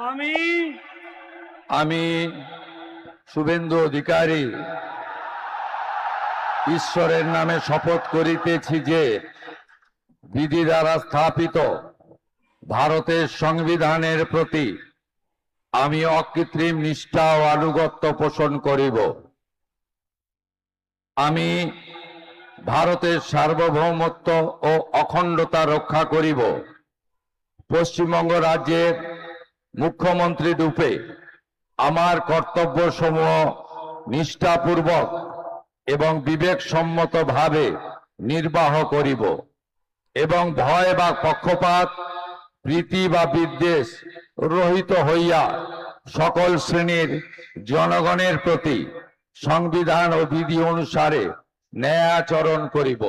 আমি আমি শুভেন্দু অধিকারী ঈশ্বরের নামে শপথ করিতেছি যে বিধি দ্বারা স্থাপিত ভারতের সংবিধানের প্রতি আমি অকৃত্রিম নিষ্ঠা ও আনুগত্য পোষণ করিব। আমি ভারতের সার্বভৌমত্ব ও অখণ্ডতা রক্ষা করিব। পশ্চিমবঙ্গ রাজ্যের মুখ্যমন্ত্রী রূপে আমার কর্তব্যসমূহ নিষ্ঠাপূর্বক এবং বিবেকসম্মতভাবে নির্বাহ করিব এবং ভয় বা পক্ষপাত, প্রীতি বা বিদ্বেষ রহিত হইয়া সকল শ্রেণীর জনগণের প্রতি সংবিধান ও বিধি অনুসারে ন্যায় আচরণ করিব।